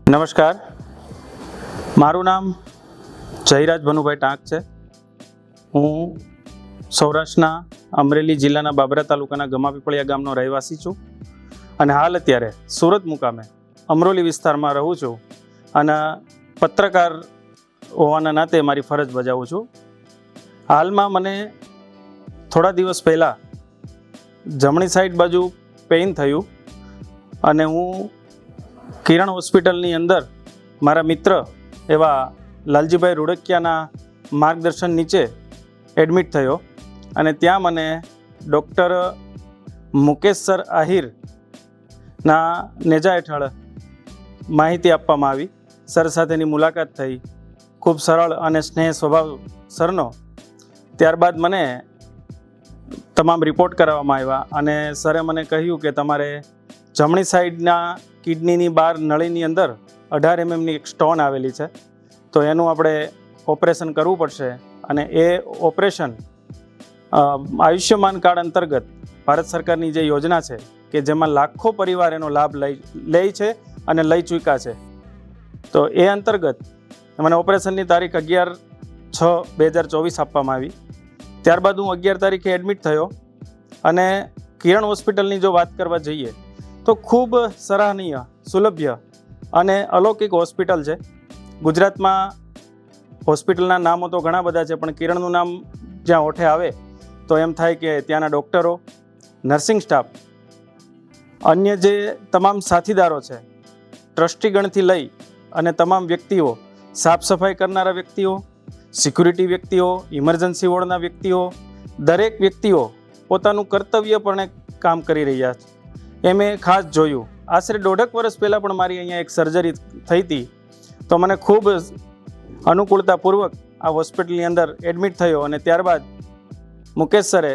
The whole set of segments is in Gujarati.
નમસ્કાર, મારું નામ જયરાજ ભનુભાઈ ટાંક છે. હું સૌરાષ્ટ્રના અમરેલી જિલ્લાના બાબરા તાલુકાના ગમાપીપળિયા ગામનો રહેવાસી છું અને હાલ અત્યારે સુરત મુકામે અમરોલી વિસ્તારમાં રહું છું અને પત્રકાર હોવાના નાતે મારી ફરજ બજાવું છું. હાલમાં મને થોડા દિવસ પહેલાં જમણી સાઈડ બાજુ પેઇન થયું અને હું કિરણ હોસ્પિટલની અંદર મારા મિત્ર એવા લાલજીભાઈ રૂડકિયાના માર્ગદર્શન નીચે એડમિટ થયો અને ત્યાં મને ડૉક્ટર મુકેશ સર આહિરના નેજા હેઠળ માહિતી આપવામાં આવી. સર સાથેની મુલાકાત થઈ, ખૂબ સરળ અને સ્નેહ સ્વભાવ સરનો. ત્યારબાદ મને તમામ રિપોર્ટ કરાવવામાં આવ્યા અને સરે મને કહ્યું કે તમારે જમણી સાઈડના કિડનીની બહાર નળીની અંદર 18 mm એક સ્ટોન આવેલી છે, તો એનું આપણે ઓપરેશન કરવું પડશે અને એ ઓપરેશન આયુષ્યમાન કાર્ડ અંતર્ગત ભારત સરકારની જે યોજના છે કે જેમાં લાખો પરિવાર એનો લાભ લે છે અને લઈ ચૂક્યા છે, તો એ અંતર્ગત મને ઓપરેશનની તારીખ 11/6/2024 આપવામાં આવી. ત્યારબાદ હું 11 તારીખે એડમિટ થયો અને કિરણ હોસ્પિટલની જો વાત કરવા જઈએ તો ખૂબ સરાહનીય, સુલભ્ય અને અલૌકિક હોસ્પિટલ છે. ગુજરાતમાં હોસ્પિટલના નામો તો ઘણા બધા છે, પણ કિરણનું નામ જ્યાં ઓઠે આવે તો એમ થાય કે ત્યાંના ડૉક્ટરો, નર્સિંગ સ્ટાફ, અન્ય જે તમામ સાથીદારો છે, ટ્રસ્ટીગણથી લઈ અને તમામ વ્યક્તિઓ, સાફ સફાઈ કરનારા વ્યક્તિઓ, સિક્યુરિટી વ્યક્તિઓ, ઇમરજન્સી વોર્ડના વ્યક્તિઓ, દરેક વ્યક્તિઓ પોતાનું કર્તવ્યપણે કામ કરી રહ્યા છે. એ મેં ખાસ જોયું. આશરે 1.5 વર્ષ પહેલાં પણ મારી અહીંયા એક સર્જરી થઈ હતી, તો મને ખૂબ અનુકૂળતાપૂર્વક આ હોસ્પિટલની અંદર એડમિટ થયો અને ત્યારબાદ મુકેશ સરે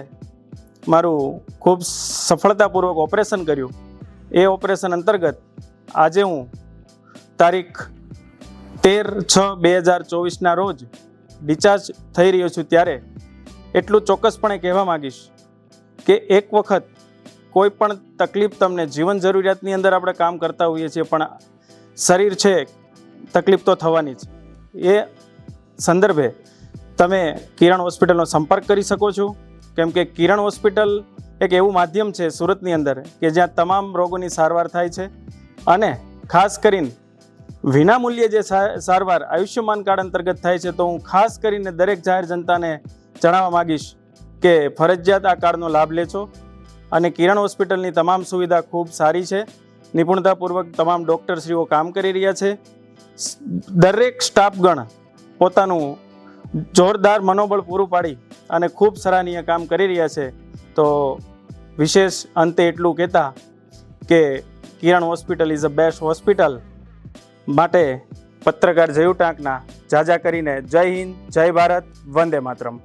મારું ખૂબ સફળતાપૂર્વક ઓપરેશન કર્યું. એ ઓપરેશન અંતર્ગત આજે હું તારીખ 13/6/2024ના રોજ ડિસ્ચાર્જ થઈ રહ્યો છું. ત્યારે એટલું ચોક્કસપણે કહેવા માગીશ કે એક વખત કોઈ પણ તકલીફ તમને, જીવન જરૂરિયાતની અંદર આપણે કામ કરતા હોઈએ છીએ, પણ શરીર છે, તકલીફ તો થવાની જ. એ સંદર્ભે તમે કિરણ હોસ્પિટલનો સંપર્ક કરી શકો છો, કેમ કે કિરણ હોસ્પિટલ એક એવું માધ્યમ છે સુરતની અંદર કે જ્યાં તમામ રોગોની સારવાર થાય છે અને ખાસ કરીને વિનામૂલ્યે જે સારવાર આયુષ્યમાન કાર્ડ અંતર્ગત થાય છે. તો હું ખાસ કરીને દરેક જાહેર જનતાને જણાવવા માગીશ કે ફરજિયાત આ કાર્ડનો લાભ લેજો અને કિરણ હોસ્પિટલની તમામ સુવિધા ખૂબ સારી છે. નિપુણતાપૂર્વક તમામ ડૉક્ટરશ્રીઓ કામ કરી રહ્યા છે. દરેક સ્ટાફગણ પોતાનું જોરદાર મનોબળ પૂરું પાડી અને ખૂબ સરાહનીય કામ કરી રહ્યા છે. તો વિશેષ અંતે એટલું કહેતા કે Kiran hospital is a best hospital. માટે પત્રકાર જયુ ટાંકના જાજા કરીને જય હિન્દ, જય ભારત, વંદે માતરમ.